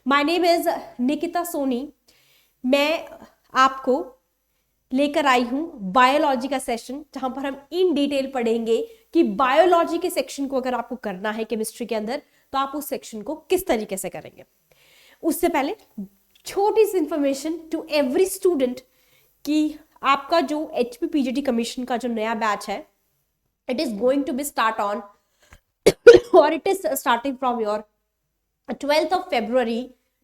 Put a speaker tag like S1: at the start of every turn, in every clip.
S1: My name is Nikita Soni. मैं आपको लेकर आई हूं बायोलॉजी का सेशन, जहां पर हम इन डिटेल पढ़ेंगे कि बायोलॉजी के सेक्शन को अगर आपको करना है केमिस्ट्री के अंदर तो आप उस सेक्शन को किस तरीके से करेंगे। उससे पहले छोटी सी इंफॉर्मेशन टू एवरी स्टूडेंट कि आपका जो HPPGT कमीशन का जो नया बैच है, it is going to be start on और it is starting from your 12th of February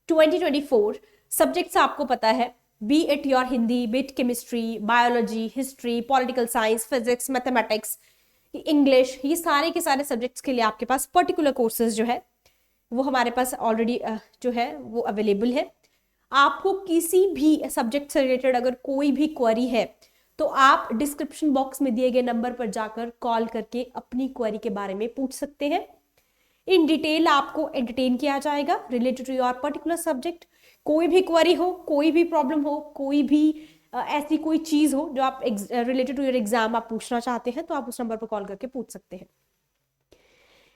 S1: 2024। Subjects आपको पता है, be it your Hindi, be it chemistry, biology, history, political science, physics, mathematics, English, ये सारे के सारे सब्जेक्ट्स के लिए आपके पास पर्टिकुलर कोर्सेज जो है वो हमारे पास ऑलरेडी जो है वो अवेलेबल है। आपको किसी भी सब्जेक्ट से रिलेटेड अगर कोई भी क्वेरी है तो आप डिस्क्रिप्शन बॉक्स में दिए गए नंबर पर जाकर कॉल करके अपनी क्वेरी के बारे में पूछ सकते हैं। इन डिटेल आपको एंटरटेन किया जाएगा related to your particular subject. कोई भी क्वेरी हो, कोई भी प्रॉब्लम हो, कोई भी ऐसी कोई चीज हो जो आप रिलेटेड टू योर एग्जाम आप पूछना चाहते हैं तो आप उस नंबर पर कॉल करके पूछ सकते हैं।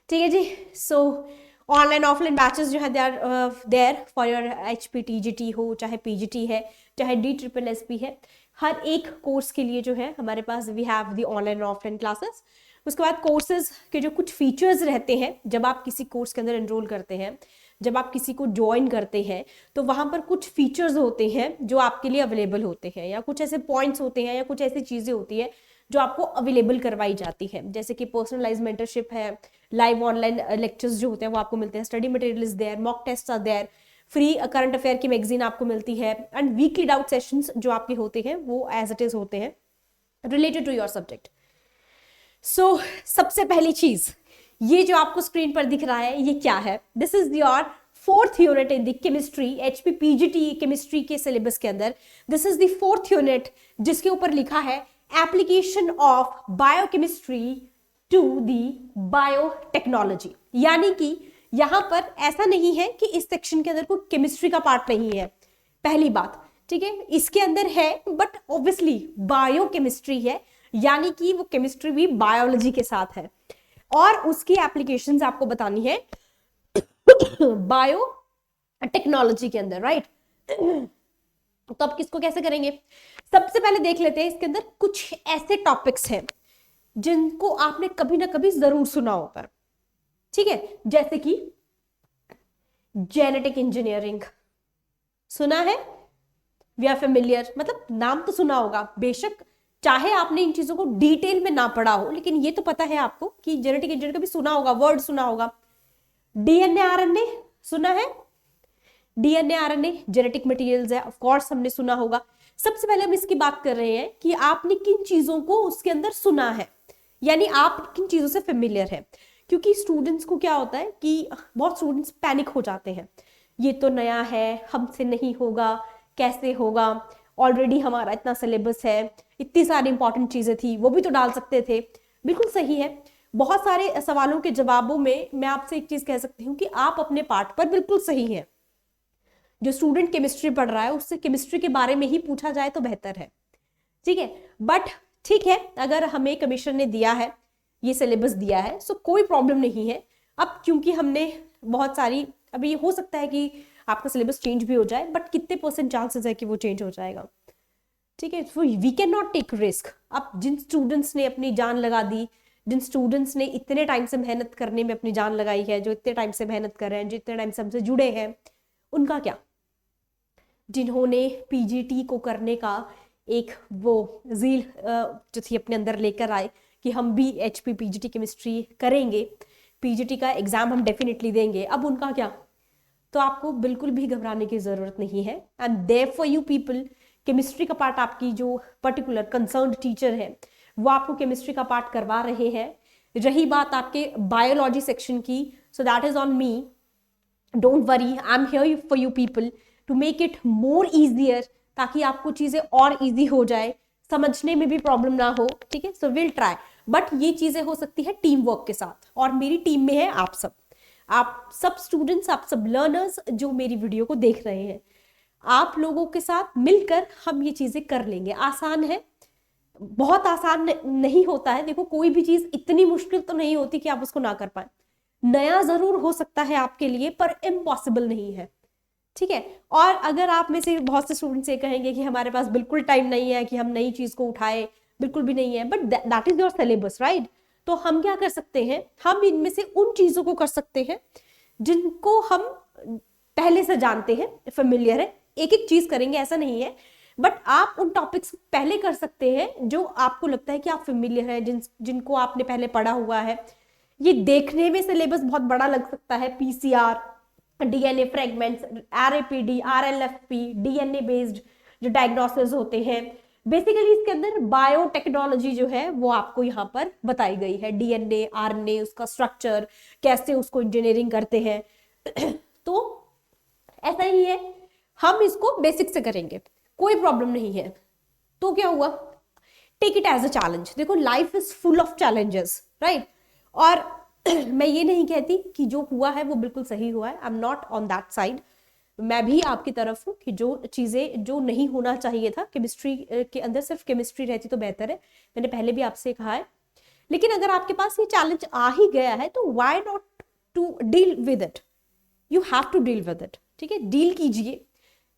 S1: ठीक है जी। सो ऑनलाइन ऑफलाइन बैचेस जो है they are there for your HPTGT हो, चाहे PGT है, चाहे DSSSB है, हर एक कोर्स के लिए जो है हमारे पास we have the online offline classes. उसके बाद कोर्सेज के जो कुछ फीचर्स रहते हैं, जब आप किसी कोर्स के अंदर एनरोल करते हैं, जब आप किसी को ज्वाइन करते हैं तो वहां पर कुछ फीचर्स होते हैं जो आपके लिए अवेलेबल होते हैं, या कुछ ऐसे पॉइंट्स होते हैं या कुछ ऐसी चीजें होती है जो आपको अवेलेबल करवाई जाती है, जैसे कि पर्सनलाइज मेंटरशिप है, लाइव ऑनलाइन लेक्चर्स जो होते हैं वो आपको मिलते हैं, study material is there, mock test are there, free current affair की मैगजीन आपको मिलती है, एंड वीकली डाउट सेशंस जो आपके होते हैं वो एज इट इज होते हैं रिलेटेड टू योर सब्जेक्ट। सो सबसे पहली चीज, ये जो आपको स्क्रीन पर दिख रहा है ये क्या है? This is your 4th unit in the chemistry, HPPGT chemistry के सिलेबस के अंदर। This is the 4th unit जिसके ऊपर लिखा है application of biochemistry to the biotechnology. यानी कि यहां पर ऐसा नहीं है कि इस सेक्शन के अंदर कोई केमिस्ट्री का पार्ट नहीं है, पहली बात, ठीक है, इसके अंदर है बट ऑब्वियसली बायोकेमिस्ट्री है, यानी कि वो केमिस्ट्री भी बायोलॉजी के साथ है और उसकी एप्लीकेशंस आपको बतानी है बायो टेक्नोलॉजी के अंदर, राइट। तो अब किसको कैसे करेंगे? सबसे पहले देख लेते हैं इसके अंदर कुछ ऐसे टॉपिक्स हैं जिनको आपने कभी ना कभी जरूर सुना होगा, ठीक है, जैसे कि जेनेटिक इंजीनियरिंग सुना है, वी आर फेमिलियर, मतलब नाम तो सुना होगा, बेशक चाहे आपने इन चीजों को डिटेल में ना पढ़ा हो, लेकिन ये तो पता है आपको कि जेनेटिक इंजीनियरिंग कभी सुना होगा, वर्ड सुना होगा। DNA RNA सुना है, DNA RNA जेनेटिक मटेरियल्स है, ऑफ कोर्स हमने सुना होगा। सबसे पहले हम इसकी बात कर रहे हैं कि आपने किन चीजों को उसके अंदर सुना है, यानी आप किन चीजों से फेमिलियर है, क्योंकि स्टूडेंट्स को क्या होता है कि बहुत स्टूडेंट्स पैनिक हो जाते हैं, ये तो नया है, हमसे नहीं होगा, कैसे होगा, ऑलरेडी हमारा इतना सिलेबस है, इतनी सारी इंपॉर्टेंट चीजें थी, वो भी तो डाल सकते थे। बिल्कुल सही है, बहुत सारे सवालों के जवाबों में मैं आपसे एक चीज कह सकती हूँ कि आप अपने पार्ट पर बिल्कुल सही हैं। जो स्टूडेंट केमिस्ट्री पढ़ रहा है उससे केमिस्ट्री के बारे में ही पूछा जाए तो बेहतर है, ठीक है। बट ठीक है, अगर हमें कमीशन ने दिया है, ये सिलेबस दिया है, सो कोई प्रॉब्लम नहीं है। अब क्योंकि हमने बहुत सारी, अभी ये हो सकता है कि आपका सिलेबस चेंज भी हो जाए, बट कितने % चांसेस है कि वो चेंज हो जाएगा, ठीक है। We can not take risk. अब जिन स्टूडेंट्स ने अपनी जान लगा दी, जिन स्टूडेंट्स ने इतने टाइम से मेहनत करने में अपनी जान लगाई है, जो इतने टाइम से मेहनत कर रहे हैं, जो इतने टाइम से हमसे जुड़े हैं, उनका क्या? जिन्होंने PGT को करने का एक वो जील जो थी अपने अंदर लेकर आए कि हम भी HPPGT केमिस्ट्री करेंगे, PGT का एग्जाम हम डेफिनेटली देंगे, अब उनका क्या? तो आपको बिल्कुल भी घबराने की जरूरत नहीं है। And therefore you people, chemistry का पार्ट आपकी जो पर्टिकुलर कंसर्न्ड टीचर है वो आपको केमिस्ट्री का पार्ट करवा रहे हैं। रही बात आपके बायोलॉजी सेक्शन की, so that is on me, don't worry, I am here for you people to make it more easier, ताकि आपको चीजें और इजी हो जाए, समझने में भी प्रॉब्लम ना हो, ठीक है। सो विल ट्राई, बट ये चीजें हो सकती है टीम वर्क के साथ, और मेरी टीम में है आप सब स्टूडेंट्स, आप सब लर्नर्स जो मेरी वीडियो को देख रहे हैं, आप लोगों के साथ मिलकर हम ये चीजें कर लेंगे। आसान है, बहुत आसान नहीं होता है, देखो कोई भी चीज इतनी मुश्किल तो नहीं होती कि आप उसको ना कर पाए। नया जरूर हो सकता है आपके लिए, पर इम्पॉसिबल नहीं है, ठीक है। और अगर आप में से बहुत से स्टूडेंट्स ये कहेंगे कि हमारे पास बिल्कुल टाइम नहीं है कि हम नई चीज को उठाए, बिल्कुल भी नहीं है, but that is your syllabus, right. तो हम क्या कर सकते हैं, हम इनमें से उन चीजों को कर सकते हैं जिनको हम पहले से जानते हैं, फेमिलियर है। एक एक चीज करेंगे ऐसा नहीं है, बट आप उन टॉपिक्स पहले कर सकते हैं जो आपको लगता है कि आप फेमिलियर है, जिनको आपने पहले पढ़ा हुआ है। ये देखने में सिलेबस बहुत बड़ा लग सकता है, PCR, DNA fragments, RAPD, RLFP, DNA based जो डायग्नोसिस होते हैं। बेसिकली इसके अंदर बायोटेक्नोलॉजी जो है वो आपको यहाँ पर बताई गई है, डीएनए, आरएनए, उसका स्ट्रक्चर, कैसे उसको इंजीनियरिंग करते हैं। तो ऐसा ही है, हम इसको बेसिक से करेंगे, कोई प्रॉब्लम नहीं है। तो क्या हुआ, take it as a challenge. देखो life is full of challenges, right. और मैं ये नहीं कहती कि जो हुआ है वो बिल्कुल सही हुआ है, I am not on that side. मैं भी आपकी तरफ हूँ कि जो चीजें जो नहीं होना चाहिए था, केमिस्ट्री के अंदर सिर्फ केमिस्ट्री रहती तो बेहतर है, मैंने पहले भी आपसे कहा है। लेकिन अगर आपके पास ये चैलेंज आ ही गया है तो why not to deal with it, you have to deal with it, ठीक है। डील कीजिए,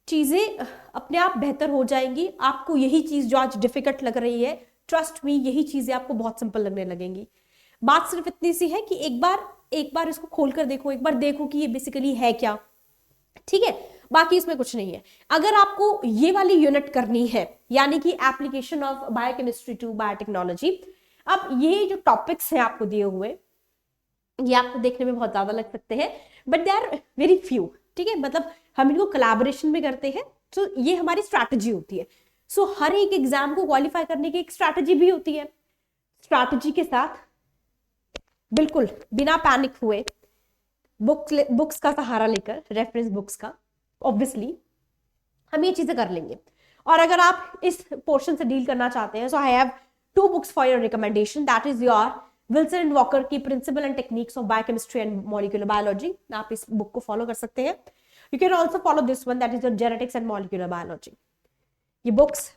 S1: चीजें अपने आप बेहतर हो जाएंगी। आपको यही चीज जो आज डिफिकल्ट लग रही है, ट्रस्ट मी, यही चीजें आपको बहुत सिंपल लगने लगेंगी। बात सिर्फ इतनी सी है कि एक बार इसको खोल कर देखो, एक बार देखो कि ये बेसिकली है क्या, ठीक है। बाकी इसमें कुछ नहीं है। अगर आपको ये वाली यूनिट करनी है, यानी कि application of biochemistry to biotechnology, अब ये जो टॉपिक्स हैं आपको दिए हुए, ये आपको देखने में बहुत ज्यादा लग सकते हैं, but they are very few, ठीक है। मतलब हम इनको कोलैबोरेशन में करते हैं, तो ये हमारी स्ट्रैटेजी होती है। सो हर एक एग्जाम को क्वालिफाई करने की एक स्ट्रैटेजी भी होती है। स्ट्रैटेजी के साथ बिल्कुल बिना पैनिक हुए, बुक्स का सहारा लेकर, रेफरेंस बुक्स का, ऑब्वियसली हम ये चीजें कर लेंगे। और अगर आप इस पोर्शन से डील करना चाहते हैं, so I have 2 books for your recommendation, that is your Wilson and Walker की principle and techniques of biochemistry and molecular biology. आप इस बुक को फॉलो कर सकते हैं। You can also follow this one, that is your genetics and molecular biology. ये books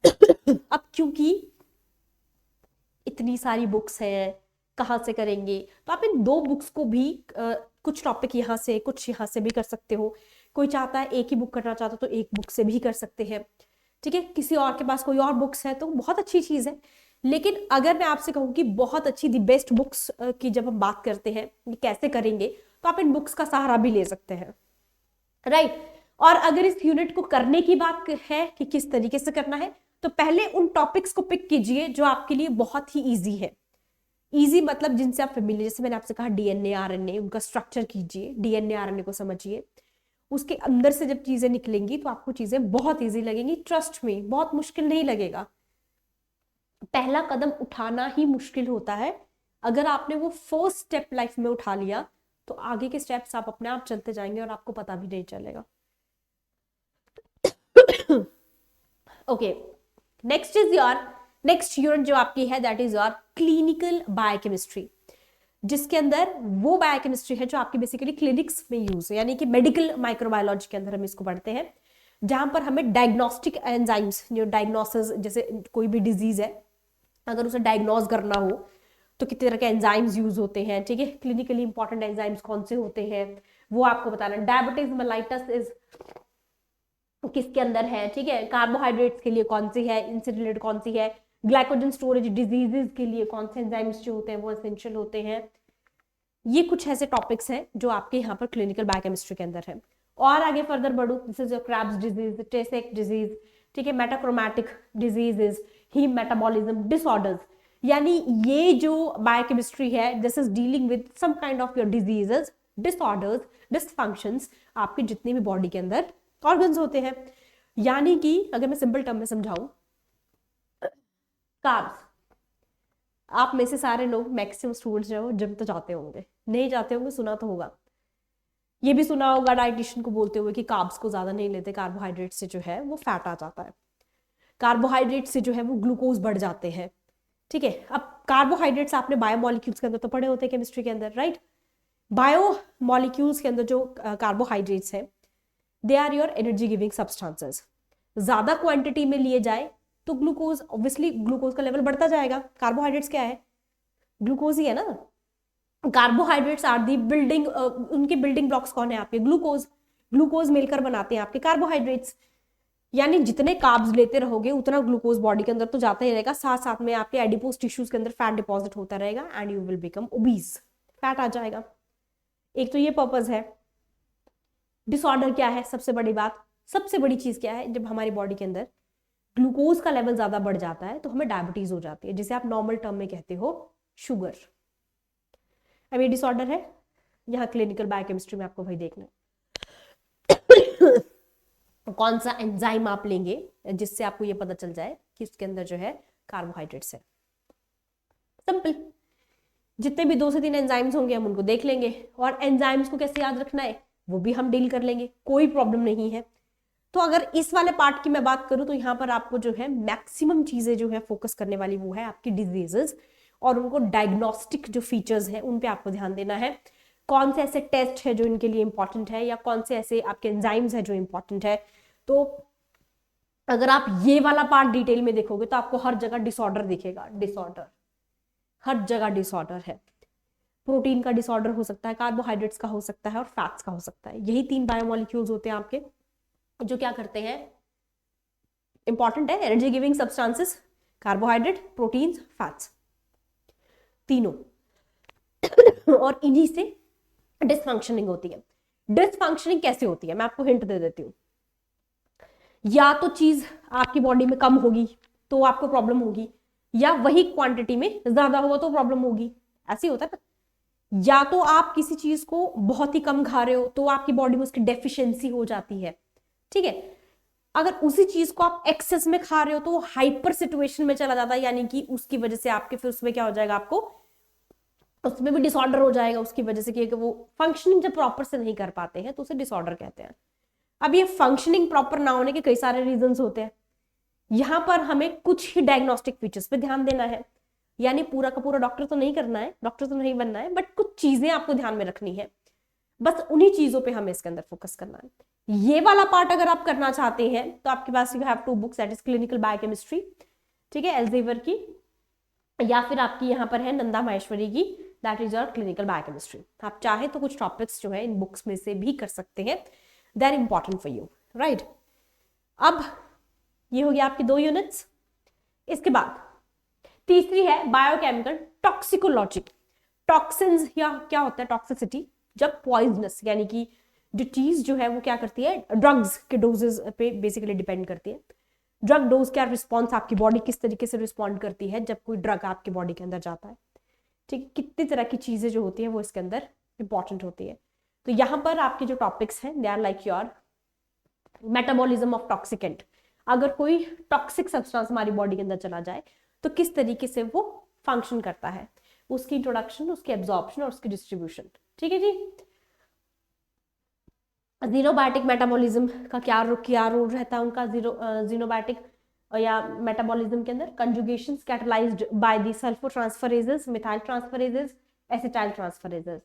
S1: अब क्योंकि इतनी सारी बुक्स हैं, कहाँ से करेंगे, तो आप इन 2 बुक्स को भी कुछ टॉपिक यहाँ से कुछ यहाँ से भी कर सकते हो। कोई चाहता है एक ही बुक करना चाहता तो एक बुक से भी कर सकते हैं, ठीक है। किसी और के पास कोई और बुक्स है तो बहुत अच्छी चीज है। लेकिन अगर मैं आपसे कहूँ कि बहुत अच्छी दी बेस्ट बुक्स की जब हम बात करते हैं ये कैसे करेंगे, तो आप इन बुक्स का सहारा भी ले सकते हैं, राइट। और अगर इस यूनिट को करने की बात है कि किस तरीके से करना है, तो पहले उन टॉपिक्स को पिक कीजिए जो आपके लिए बहुत ही ईजी है। ईजी मतलब जिनसे आप फेमिलियर, जैसे मैंने आपसे कहा डीएनए, आरएनए, उनका स्ट्रक्चर कीजिए, डीएनए आरएनए को समझिए। उसके अंदर से जब चीजें निकलेंगी तो आपको चीजें बहुत ईजी लगेंगी, ट्रस्ट में, बहुत मुश्किल नहीं लगेगा। पहला कदम उठाना ही मुश्किल होता है। अगर आपने वो फर्स्ट स्टेप लाइफ में उठा लिया तो आगे के स्टेप्स आप अपने आप चलते जाएंगे और आपको पता भी नहीं चलेगा। Okay, next is your next unit जो आपकी है, that is your clinical biochemistry, जिसके अंदर वो बायोकेमिस्ट्री है जो आपकी बेसिकली क्लिनिक्स में यूज है, यानी कि मेडिकल माइक्रोबायोलॉजी के अंदर हम इसको पढ़ते हैं, जहां पर हमें डायग्नोस्टिक एंजाइम्स, जो डायग्नोसिस, जैसे कोई भी डिजीज है अगर उसे डायग्नोज करना हो तो कितने तरह के एंजाइम्स यूज होते हैं, ठीक है। क्लिनिकली इंपॉर्टेंट एंजाइम्स कौन से होते हैं वो आपको बताना। डायबिटीज मेलाइटस इज किसके अंदर है, ठीक है। कार्बोहाइड्रेट्स के लिए कौन सी है, इनसे रिलेटेड कौन सी है। ग्लाइकोजन स्टोरेज डिजीजेस के लिए कौन से एंजाइम्स जो होते हैं वो एसेंशियल होते हैं। ये कुछ ऐसे टॉपिक्स हैं जो आपके यहाँ पर क्लिनिकल बायोकेमिस्ट्री के अंदर है। और आगे फर्दर बढ़ू, this is your Krabbe's disease, Tay Sachs disease, ठीक है, metachromatic diseases, heme metabolism disorders, यानी ये जो बायोकेमिस्ट्री है this is dealing with some kind of your diseases, disorders, dysfunctions, आपके जितने भी बॉडी के अंदर ऑर्गन्स होते हैं। यानी कि अगर मैं सिंपल टर्म में समझाऊं, कार्ब्स, आप में से सारे लोग मैक्सिमम स्टूडेंट्स जो जिम तो जाते होंगे, नहीं जाते होंगे सुना तो होगा, ये भी सुना होगा डाइटिशियन को बोलते हुए कि कार्ब्स को ज्यादा नहीं लेते, कार्बोहाइड्रेट से जो है वो फैट आ जाता है, कार्बोहाइड्रेट से जो है वो ग्लूकोज बढ़ जाते हैं, ठीक है। अब कार्बोहाइड्रेट्स आपने बायोमोलिक्यूल्स के अंदर तो पढ़े होते हैं केमिस्ट्री के अंदर, राइट। बायोमोलिक्यूल्स के अंदर जो कार्बोहाइड्रेट्स हैं they are your energy giving substances. ज्यादा क्वांटिटी में लिए जाए तो ग्लूकोज, ऑब्वियसली ग्लूकोज का लेवल बढ़ता जाएगा। कार्बोहाइड्रेट्स क्या है, ग्लूकोज ही है ना। कार्बोहाइड्रेट्स आर दी बिल्डिंग, उनके बिल्डिंग ब्लॉक्स कौन है आपके, ग्लूकोज। ग्लूकोज मिलकर बनाते हैं आपके कार्बोहाइड्रेट्स। यानी जितने कार्ब्स लेते रहोगे उतना ग्लूकोज बॉडी के अंदर तो जाता ही रहेगा, साथ साथ में आपके एडिपोज टिश्यूज के अंदर फैट डिपॉजिट होता रहेगा and you will become obese, fat आ जाएगा। एक तो ये पर्पज है। डिसऑर्डर क्या है? सबसे बड़ी बात, सबसे बड़ी चीज क्या है, जब हमारी बॉडी के अंदर ग्लूकोज का लेवल ज्यादा बढ़ जाता है तो हमें डायबिटीज हो जाती है, जिसे आप नॉर्मल टर्म में कहते हो शुगर। अब ये डिसऑर्डर है, यहाँ क्लिनिकल बायोकेमिस्ट्री में आपको वही देखना है कौन सा एंजाइम आप लेंगे जिससे आपको ये पता चल जाए कि उसके अंदर जो है कार्बोहाइड्रेट्स है। सिंपल, जितने भी 2 से 3 एंजाइम्स होंगे हम उनको देख लेंगे, और एंजाइम्स को कैसे याद रखना है वो भी हम डील कर लेंगे, कोई प्रॉब्लम नहीं है। तो अगर इस वाले पार्ट की मैं बात करूं तो यहाँ पर आपको जो है मैक्सिमम चीजें जो है फोकस करने वाली वो है आपकी डिजीजेस, और उनको डायग्नोस्टिक जो फीचर्स है उन पे आपको ध्यान देना है। कौन से ऐसे टेस्ट है जो इनके लिए इंपॉर्टेंट है, या कौन से ऐसे आपके एंजाइम्स है जो इंपॉर्टेंट है। तो अगर आप ये वाला पार्ट डिटेल में देखोगे तो आपको हर जगह डिसऑर्डर दिखेगा, डिसऑर्डर, हर जगह डिसऑर्डर है। प्रोटीन का डिसऑर्डर हो सकता है, कार्बोहाइड्रेट्स का हो सकता है, और फैट्स का हो सकता है। यही 3 बायोमोलिक्यूल्स होते हैं आपके जो क्या करते हैं, इंपॉर्टेंट है, energy giving substances, carbohydrate, proteins, fats, तीनों और इन्हीं से डिसफंक्शनिंग होती है। डिसफंक्शनिंग कैसे होती है मैं आपको हिंट दे देती हूँ। या तो चीज आपकी बॉडी में कम होगी तो आपको प्रॉब्लम होगी, या वही क्वांटिटी में ज्यादा होगा तो प्रॉब्लम होगी, ऐसे होता है ना। या तो आप किसी चीज को बहुत ही कम खा रहे हो तो आपकी बॉडी में उसकी डेफिशिएंसी हो जाती है, ठीक है। अगर उसी चीज को आप एक्सेस में खा रहे हो तो वो हाइपर सिचुएशन में चला जाता है, यानी कि उसकी वजह से आपके फिर उसमें क्या हो जाएगा, आपको उसमें भी डिसऑर्डर हो जाएगा उसकी वजह से, कि वो फंक्शनिंग जब प्रॉपर से नहीं कर पाते हैं तो उसे डिसऑर्डर कहते हैं। अब ये फंक्शनिंग प्रॉपर ना होने के कई सारे रीजंस होते हैं। यहां पर हमें कुछ ही डायग्नोस्टिक फीचर्स पे ध्यान देना है, यानी पूरा का पूरा डॉक्टर तो नहीं करना है, डॉक्टर तो नहीं बनना है, बट कुछ चीजें आपको ध्यान में रखनी है, बस उन्हीं चीजों पे हमें इसके अंदर फोकस करना है। ये वाला पार्ट अगर आप करना चाहते हैं तो आपके पास you have 2 books, that is clinical biochemistry, ठीक है, एल्जेवियर की, या फिर आपकी यहाँ पर है नंदा माहेश्वरी की, that is your clinical biochemistry. आप चाहे तो कुछ टॉपिक्स जो है इन बुक्स में से भी कर सकते हैं, they are important for you, right. अब ये हो गया आपकी 2 यूनिट्स। इसके बाद तीसरी है बायोकेमिकल टॉक्सिकोलॉजी। टॉक्सिन्स या क्या होता है टॉक्सिसिटी, जब पॉइजनस, यानी कि जो चीज जो है वो क्या करती है, ड्रग्स के डोजेस पे बेसिकली डिपेंड करती है। ड्रग डोज क्या रिस्पॉन्स, आपकी बॉडी किस तरीके से रिस्पॉन्ड करती है जब कोई ड्रग आपकी बॉडी के अंदर जाता है, ठीक है। कितनी तरह की चीजें जो होती है वो इसके अंदर इंपॉर्टेंट होती है। तो यहाँ पर आपके जो टॉपिक्स हैं they are like your metabolism of toxicant. अगर कोई टॉक्सिक सब्सटेंस हमारी बॉडी के अंदर चला जाए तो किस तरीके से वो फंक्शन करता है, उसकी इंट्रोडक्शन, उसकी एब्जॉर्प्शन और उसकी डिस्ट्रीब्यूशन, ठीक है जी। जीनोबायोटिक मेटाबॉलिज्म का क्या रोल रहता है उनका, जीनोबायोटिक या मेटाबॉलिज्म के अंदर, conjugations catalysed by the sulfotransferases, methyl transferases, acetyl transferases.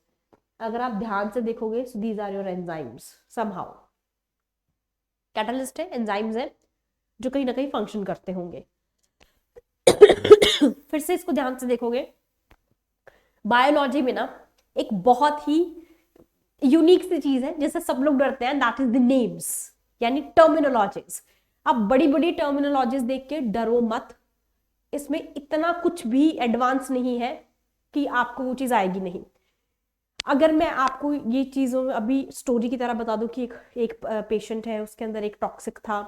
S1: अगर आप ध्यान से देखोगे so these are your enzymes, somehow catalyst है, एंजाइम्स है जो कहीं ना कहीं फंक्शन करते होंगे। फिर से इसको ध्यान से देखोगे, बायोलॉजी में ना एक बहुत ही यूनिक सी चीज है जिससे सब लोग डरते हैं, दैट इज द नेम्स, यानी टर्मिनोलॉजीज। अब बड़ी बड़ी टर्मिनोलॉजीज देख के डरो मत, इसमें इतना कुछ भी एडवांस नहीं है कि आपको वो चीज आएगी नहीं। अगर मैं आपको ये चीजों में अभी स्टोरी की तरह बता दूं कि एक पेशेंट है, उसके अंदर एक टॉक्सिक था,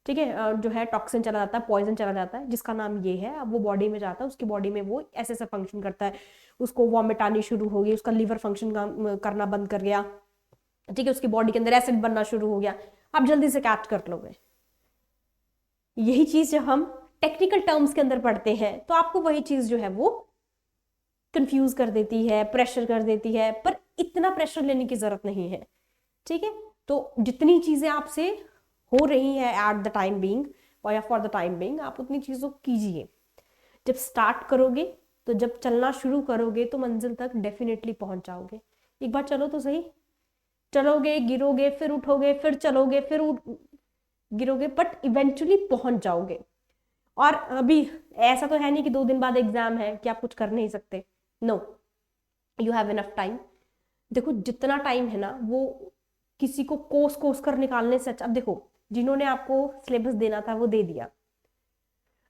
S1: ठीक है, जो है टॉक्सिन चला जाता है, पॉइजन चला जाता है, जिसका नाम ये है। अब वो बॉडी में जाता है, उसकी बॉडी में वो ऐसे ऐसे फंक्शन करता है, उसको वॉमिट आनी शुरू हो गई, उसका लीवर फंक्शन करना बंद कर गया, ठीक है, उसकी बॉडी के अंदर एसिड बनना शुरू हो गया। आप जल्दी से कैच कर लोगे। यही चीज जब हम टेक्निकल टर्म्स के अंदर पढ़ते हैं तो आपको वही चीज जो है वो कंफ्यूज कर देती है, प्रेशर कर देती है, पर इतना प्रेशर लेने की जरूरत नहीं है, ठीक है। तो जितनी चीजें आपसे हो रही है एट द टाइम बीइंग और या फॉर द टाइम बीइंग, आप उतनी चीजों को कीजिए। जब स्टार्ट करोगे तो जब चलना शुरू करोगे तो मंजिल तक डेफिनेटली पहुंच जाओगे। एक बार चलो तो सही, चलोगे, गिरोगे, फिर उठोगे, फिर चलोगे, फिर गिरोगे, बट इवेंचुअली पहुंच जाओगे। और अभी ऐसा तो है नहीं कि 2 दिन बाद एग्जाम है कि आप कुछ कर नहीं सकते, no, you have enough time. देखो जितना टाइम है ना वो किसी को कोस कोस कर निकालने से अच्छा, अब देखो जिन्होंने आपको सिलेबस देना था वो दे दिया,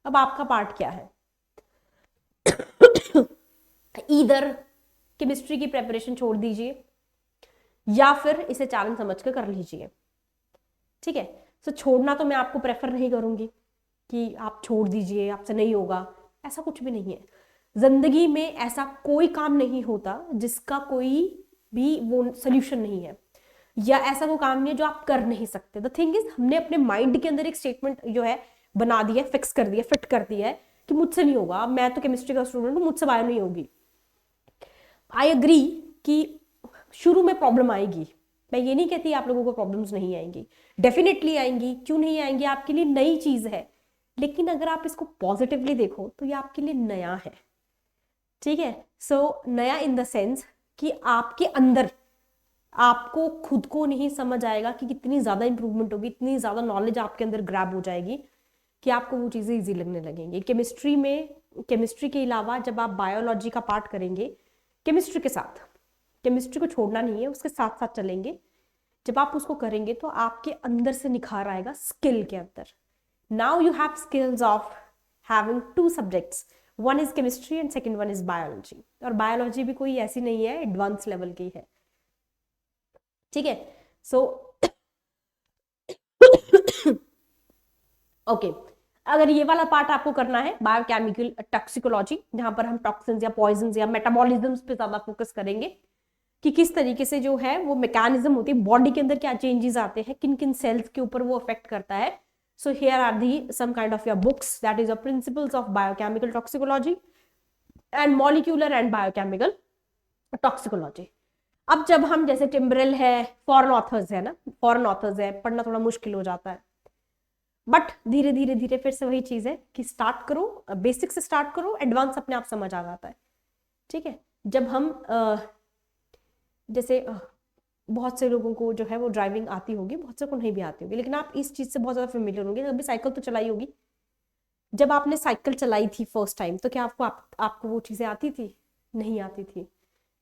S1: अब आपका पार्ट क्या है? ईदर केमिस्ट्री की प्रेपरेशन छोड़ दीजिए या फिर इसे चैलेंज समझ कर लीजिए, ठीक है। तो छोड़ना तो मैं आपको प्रेफर नहीं करूंगी कि आप छोड़ दीजिए, आपसे नहीं होगा, ऐसा कुछ भी नहीं है। जिंदगी में ऐसा कोई काम नहीं होता जिसका कोई भी वो सोल्यूशन नहीं है, या ऐसा वो काम नहीं है जो आप कर नहीं सकते। द थिंग इज, हमने अपने माइंड के अंदर एक स्टेटमेंट जो है बना दिया, फिक्स कर दिया, फिट कर दिया है कि मुझसे नहीं होगा, मैं तो केमिस्ट्री का स्टूडेंट हूं, मुझसे बायो नहीं होगी। आई एग्री कि शुरू में प्रॉब्लम आएगी, मैं ये नहीं कहती आप लोगों को प्रॉब्लम्स नहीं आएंगी, डेफिनेटली आएंगी, क्यों नहीं आएंगी, आपके लिए नई चीज है। लेकिन अगर आप इसको पॉजिटिवली देखो तो ये आपके लिए नया है, ठीक है। सो नया इन द सेंस कि आपके अंदर आपको खुद को नहीं समझ आएगा कि कितनी ज्यादा इंप्रूवमेंट होगी, इतनी ज्यादा नॉलेज आपके अंदर ग्रैब हो जाएगी कि आपको वो चीजें इजी लगने लगेंगी। केमिस्ट्री में, केमिस्ट्री के अलावा जब आप बायोलॉजी का पार्ट करेंगे केमिस्ट्री के साथ, केमिस्ट्री को छोड़ना नहीं है, उसके साथ साथ चलेंगे, जब आप उसको करेंगे तो आपके अंदर से निखार आएगा स्किल के अंदर। Now you have skills of having two subjects, one is chemistry and second one is biology. और बायोलॉजी भी कोई ऐसी नहीं है, एडवांस लेवल की है, ठीक है। सो ओके, अगर ये वाला पार्ट आपको करना है बायोकेमिकल टॉक्सिकोलॉजी, जहां पर हम टॉक्सिन्स या पॉइजन्स या मेटाबॉलिज्म्स पे ज्यादा फोकस करेंगे कि किस तरीके से जो है वो मैकेनिज्म होती है बॉडी के अंदर, क्या चेंजेस आते हैं, किन किन सेल्स के ऊपर वो अफेक्ट करता है। So here are the some kind of your books, that is a principles of biochemical toxicology and molecular and biochemical toxicology. अब जब हम, जैसे टिम्बरल है, फॉरेन ऑथर्स है ना, फॉरेन ऑथर्स है, पढ़ना थोड़ा मुश्किल हो जाता है, बट धीरे धीरे धीरे फिर से वही चीज है कि स्टार्ट करो, बेसिक से स्टार्ट करो, एडवांस अपने आप समझ आ जाता है, ठीक है। जब हम जैसे बहुत से लोगों को जो है वो ड्राइविंग आती होगी, बहुत से को नहीं भी आती होगी, लेकिन आप इस चीज से बहुत ज्यादा फेमिलियर होंगे, अभी साइकिल तो चलाई होगी। जब आपने साइकिल चलाई थी फर्स्ट टाइम, तो क्या आपको वो चीजें आती थी? नहीं आती थी।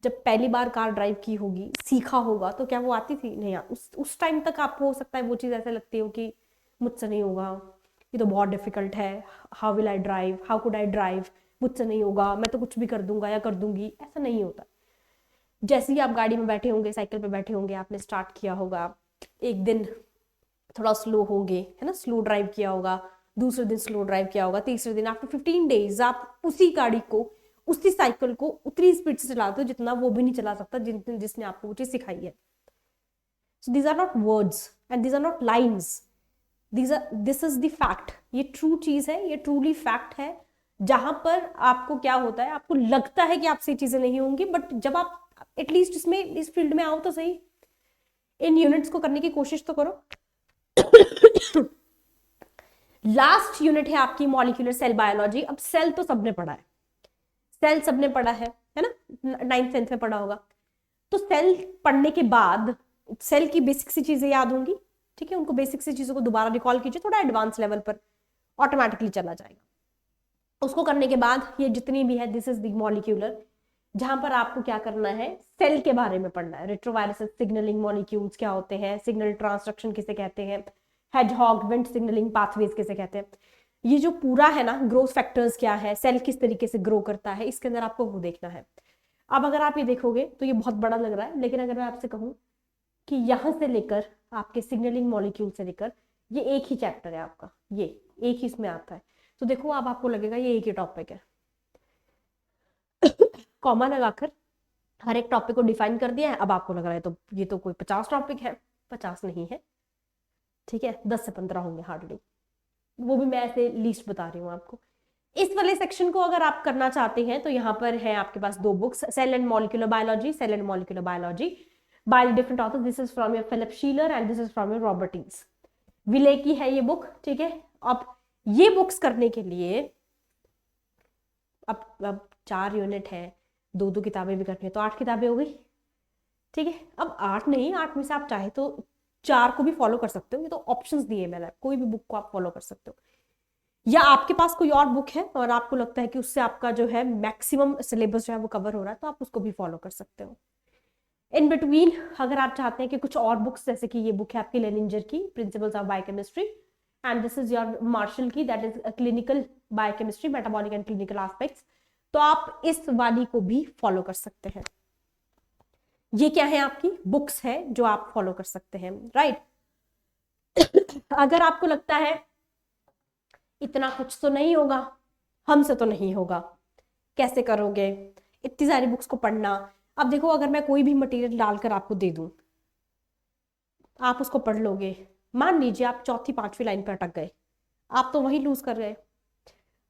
S1: जब पहली बार कार ड्राइव की होगी, सीखा होगा, तो क्या वो आती थी? नहीं। उस टाइम तक आपको हो सकता है वो चीज ऐसे लगती हो कि मुझसे नहीं होगा, ये तो बहुत डिफिकल्ट है, how will I drive, how could I drive, मुझसे नहीं होगा, मैं तो कुछ भी कर दूंगा या कर दूंगी। ऐसा नहीं होता। जैसे ही आप गाड़ी में बैठे होंगे, साइकिल पे बैठे होंगे, आपने स्टार्ट किया होगा, एक दिन थोड़ा स्लो होंगे, है ना, स्लो ड्राइव किया होगा, दूसरे दिन स्लो ड्राइव किया होगा, तीसरे दिन, आफ्टर 15 डेज आप उसी गाड़ी को, उसी साइकिल को उतनी स्पीड से चलाते हो जितना वो भी नहीं चला सकता जिसने आपको वो चीज सिखाई है। So these are not words and these are not lines, this is the fact. ये ट्रू चीज है, ये ट्रूली फैक्ट है, जहां पर आपको क्या होता है, आपको लगता है कि आपसे चीजें नहीं होंगी, बट जब आप एटलीस्ट इसमें, इस फील्ड में आओ तो सही, इन यूनिट्स को करने की कोशिश तो करो। लास्ट यूनिट है आपकी मॉलिक्यूलर सेल बायोलॉजी। अब सेल तो सबने पढ़ा है, सेल सबने पढ़ा है ना, 9th 10th में पढ़ा होगा। तो सेल पढ़ने के बाद सेल की बेसिक सी चीजें याद होंगी, ठीक है, उनको बेसिक सी चीजों को दोबारा रिकॉल कीजिए, थोड़ा एडवांस लेवल पर ऑटोमेटिकली चला जाएगा। उसको करने के बाद ये जितनी भी है, दिस इज द मॉलिक्यूलर, जहां पर आपको क्या करना है, सेल के बारे में पढ़ना है। रेट्रोवायरस सिग्नलिंग मॉलिक्यूल्स क्या होते हैं, सिग्नल ट्रांसडक्शन किसे कहते हैं, हेडहॉग वेंट सिग्नलिंग पाथवेज किसे कहते हैं, ये जो पूरा है ना, ग्रोथ फैक्टर्स क्या है, सेल किस तरीके से ग्रो करता है, इसके अंदर आपको वो देखना है। अब अगर आप ये देखोगे तो ये बहुत बड़ा लग रहा है, लेकिन अगर मैं आपसे कहूं कि यहां से लेकर आपके सिग्नलिंग मॉलिक्यूल से लेकर ये एक ही चैप्टर है आपका, ये एक ही इसमें आता है, तो देखो अब आपको लगेगा ये एक ही टॉपिक है। कॉमा लगाकर हर एक टॉपिक को डिफाइन कर दिया है। अब आपको लग रहा है तो ये तो कोई 50 टॉपिक है, 50 नहीं है, ठीक है, 10 से 15 होंगे हार्डली, वो भी मैं ऐसे लिस्ट बता रही हूँ आपको। इस वाले सेक्शन को अगर आप करना चाहते हैं तो यहाँ पर है आपके पास 2 books, cell and molecular biology, cell and molecular biology by different authors. This is from your Philip Sheeler and this is from your Robertis. Wiley की है ये बुक, ठीक है। अब ये बुक्स करने के लिए अब 4 यूनिट है, 2 किताबें भी करनी है, तो 8 किताबें हो गई, ठीक है। अब 8 नहीं, 8 में से आप चाहे तो 4 को भी फॉलो कर सकते हो, ये तो ऑप्शंस दिए मैंने, कोई भी बुक को आप फॉलो कर सकते हो। या आपके पास कोई और बुक है और आपको लगता है कि उससे आपका जो है मैक्सिमम सिलेबस जो है वो कवर हो रहा है, तो आप उसको भी फॉलो कर सकते हो। इन बिटवीन अगर आप चाहते हैं कि कुछ और बुक्स, जैसे कि ये बुक है आपकी लेनिंजर की principles of biochemistry, and this is your Marshall की that is clinical biochemistry metabolic and clinical aspects, तो आप इस वाली को भी फॉलो कर सकते हैं। ये क्या है, आपकी बुक्स है जो आप फॉलो कर सकते हैं, राइट। अगर आपको लगता है इतना कुछ तो नहीं होगा, हमसे तो नहीं होगा, कैसे करोगे इतनी सारी बुक्स को पढ़ना। अब देखो, अगर मैं कोई भी मटेरियल डालकर आपको दे दूं, आप उसको पढ़ लोगे, मान लीजिए आप चौथी पांचवी लाइन पर अटक गए, आप तो वही लूज कर गए।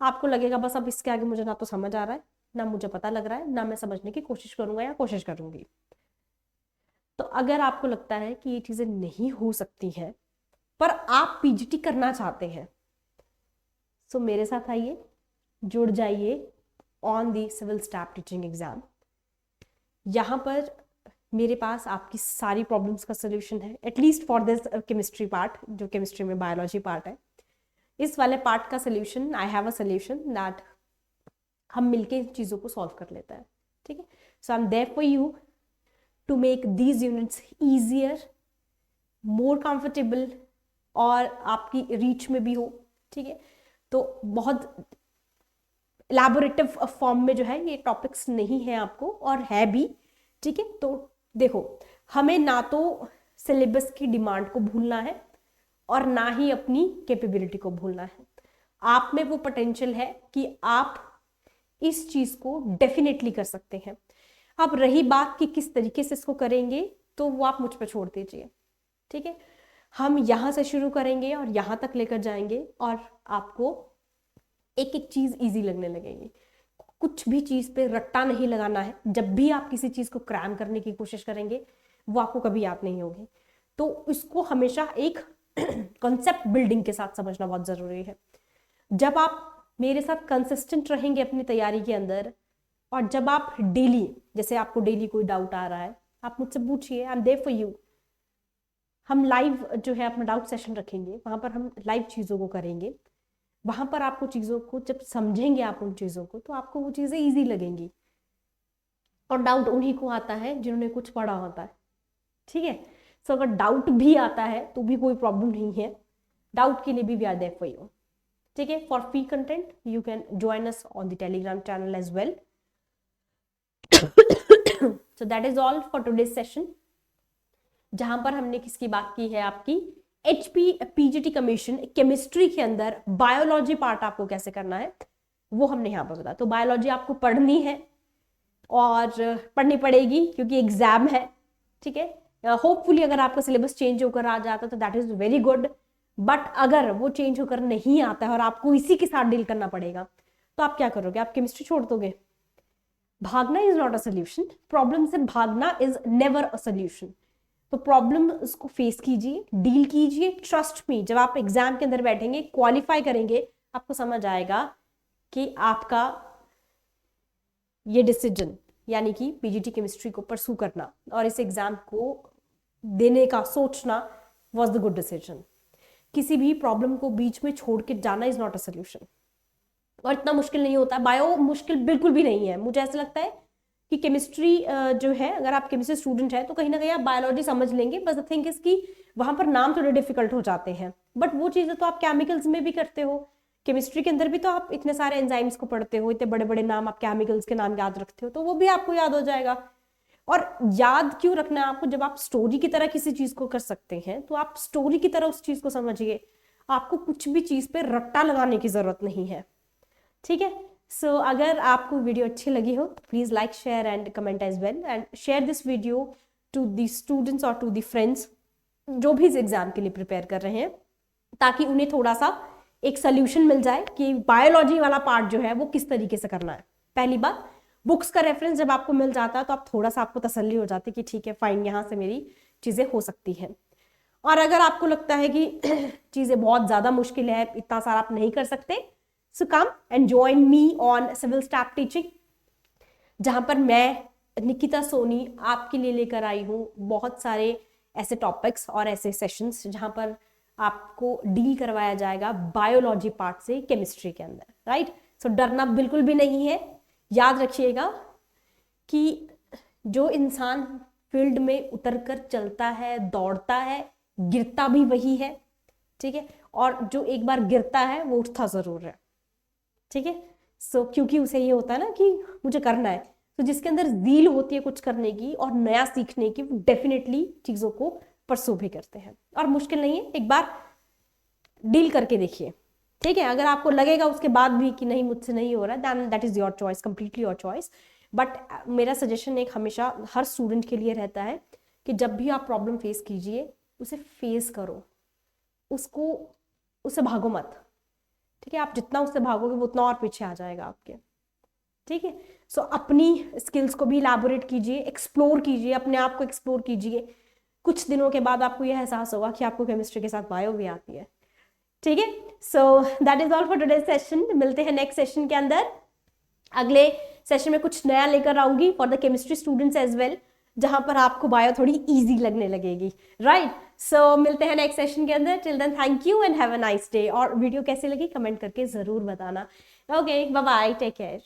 S1: आपको लगेगा बस अब इसके आगे मुझे ना तो समझ आ रहा है, ना मुझे पता लग रहा है, ना मैं समझने की कोशिश करूंगा या कोशिश करूंगी। तो अगर आपको लगता है कि ये चीजें नहीं हो सकती हैं, पर आप पीजीटी करना चाहते हैं, सो मेरे साथ आइए, जुड़ जाइए on the civil staff teaching exam. यहाँ पर मेरे पास आपकी सारी प्रॉब्लम्स का सोल्यूशन है, at least for this chemistry part, जो केमिस्ट्री में बायोलॉजी पार्ट है, इस वाले पार्ट का solution, I have a solution that हम मिलके चीज़ों को सॉल्व कर लेते हैं, ठीक है। So I am there for you to make these units easier, more comfortable, और आपकी रीच में भी हो, ठीक है। तो बहुत एलैबोरेटिव फॉर्म में जो है ये टॉपिक्स नहीं है आपको, और है भी, ठीक है। तो देखो, हमें ना तो सिलेबस की डिमांड को भूलना है और ना ही अपनी कैपेबिलिटी को भूलना है। आप में वो पोटेंशियल है कि आप इस चीज को डेफिनेटली कर सकते हैं। अब रही बात कि किस तरीके से इसको करेंगे, तो वो आप मुझ पर छोड़ दीजिए, ठीक है। हम यहां से शुरू करेंगे और यहां तक लेकर जाएंगे, और आपको एक एक चीज इजी लगने लगेगी। कुछ भी चीज पे रट्टा नहीं लगाना है। जब भी आप किसी चीज को क्रैम करने की कोशिश करेंगे, वो आपको कभी याद नहीं होगी। तो इसको हमेशा एक कॉन्सेप्ट बिल्डिंग के साथ समझना बहुत जरूरी है। जब आप मेरे साथ कंसिस्टेंट रहेंगे अपनी तैयारी के अंदर, और जब आप डेली, जैसे आपको डेली कोई डाउट आ रहा है, आप मुझसे पूछिए, I am there for you. हम लाइव जो है अपना डाउट सेशन रखेंगे, वहां पर हम लाइव चीजों को करेंगे। वहां पर आपको चीजों को जब समझेंगे आप उन चीजों को, तो आपको वो चीजें इजी लगेंगी। और डाउट उन्हीं को आता है जिन्होंने कुछ पढ़ा होता है, ठीक है। सो अगर डाउट भी आता है तो भी कोई प्रॉब्लम नहीं है, डाउट के लिए भी we are there for you, ठीक है। For free content you can join us on the Telegram channel as well. So that is all for today's session, जहां पर हमने किसकी बात की है, आपकी HP PGT कमीशन केमिस्ट्री के अंदर बायोलॉजी पार्ट आपको कैसे करना है, वो हमने यहाँ पर बताया। तो बायोलॉजी आपको पढ़नी है और पढ़नी पड़ेगी क्योंकि एग्जाम है, ठीक है। होपफुली अगर आपका सिलेबस चेंज होकर आ जाता तो that is very good, but अगर वो चेंज होकर नहीं आता है और आपको इसी के साथ डील करना पड़ेगा, तो आप क्या करोगे, आप केमिस्ट्री छोड़ दोगे। भागना is not a solution, problem से भागना इज नेवर अ सोल्यूशन। तो प्रॉब्लम उसको फेस कीजिए, डील कीजिए, ट्रस्ट मी, जब आप एग्जाम के अंदर बैठेंगे, क्वालिफाई करेंगे, आपको समझ आएगा कि आपका ये डिसीजन, यानी कि पीजीटी केमिस्ट्री को परसू करना और इस एग्जाम को देने का सोचना वॉज द गुड डिसीजन। किसी भी प्रॉब्लम को बीच में छोड़ के जाना इज नॉट अ सोल्यूशन, और इतना मुश्किल नहीं होता। बायो मुश्किल बिल्कुल भी नहीं है। मुझे ऐसा लगता है कि केमिस्ट्री जो है, अगर आप केमिस्ट्री स्टूडेंट है तो कहीं ना कहीं आप बायोलॉजी समझ लेंगे, बस द थिंग इज कि वहां पर नाम थोड़े डिफिकल्ट हो जाते हैं, बट वो चीजें तो आप केमिकल्स में भी करते हो। केमिस्ट्री के अंदर भी तो आप इतने सारे एंजाइम्स को पढ़ते हो, इतने बड़े बड़े नाम, आप केमिकल्स के नाम याद रखते हो, तो वो भी आपको याद हो जाएगा। और याद क्यों रखना है आपको, जब आप स्टोरी की तरह किसी चीज को कर सकते हैं, तो आप स्टोरी की तरह उस चीज को समझिए। आपको कुछ भी चीज पे रट्टा लगाने की जरूरत नहीं है, ठीक है। सो अगर आपको वीडियो अच्छी लगी हो, please like, share and comment as well, and share this video to the students और टू द फ्रेंड्स जो भी इस एग्जाम के लिए प्रिपेयर कर रहे हैं, ताकि उन्हें थोड़ा सा एक सोल्यूशन मिल जाए कि बायोलॉजी वाला पार्ट जो है वो किस तरीके से करना है। पहली बात, बुक्स का रेफरेंस जब आपको मिल जाता है तो आप थोड़ा सा, आपको तसल्ली हो जाती है कि ठीक है फाइन, यहाँ से मेरी चीजें हो सकती हैं। और अगर आपको लगता है कि चीजें बहुत ज्यादा मुश्किल है, इतना सारा आप नहीं कर सकते, so come and join me on civil staff teaching, जहां पर मैं निकिता सोनी आपके लिए लेकर आई हूँ बहुत सारे ऐसे टॉपिक्स और ऐसे सेशंस जहां पर आपको डील करवाया जाएगा बायोलॉजी पार्ट से केमिस्ट्री के अंदर, राइट। सो डरना बिल्कुल भी नहीं है। याद रखिएगा कि जो इंसान फील्ड में उतरकर चलता है, दौड़ता है, गिरता भी वही है, ठीक है, और जो एक बार गिरता है वो उठता जरूर है, ठीक है। सो क्योंकि उसे ये होता है ना कि मुझे करना है, तो जिसके अंदर ज़ील होती है कुछ करने की और नया सीखने की, वो डेफिनेटली चीज़ों को परसू भी करते हैं। और मुश्किल नहीं है, एक बार डील करके देखिए, ठीक है। अगर आपको लगेगा उसके बाद भी कि नहीं मुझसे नहीं हो रहा, then that is your choice, completely your choice. But मेरा सजेशन एक हमेशा हर स्टूडेंट के लिए रहता है कि जब भी आप प्रॉब्लम फेस कीजिए, उसे फेस करो, उसको उससे भागो मत, ठीक है। आप जितना उससे भागोगे वो उतना और पीछे आ जाएगा आपके, ठीक है। सो अपनी स्किल्स को भी इलैबोरेट कीजिए, एक्सप्लोर कीजिए, अपने आप को एक्सप्लोर कीजिए। कुछ दिनों के बाद आपको यह एहसास होगा कि आपको केमिस्ट्री के साथ बायो भी आती है, ठीक है। सो that is all for today's session. मिलते हैं नेक्स्ट सेशन के अंदर। अगले सेशन में कुछ नया लेकर आऊंगी for the chemistry students as well, जहां पर आपको बायो थोड़ी इजी लगने लगेगी, राइट। सो मिलते हैं नेक्स्ट सेशन के अंदर। Till then thank you and have a nice day. और वीडियो कैसे लगी कमेंट करके जरूर बताना। Okay, bye bye, take care.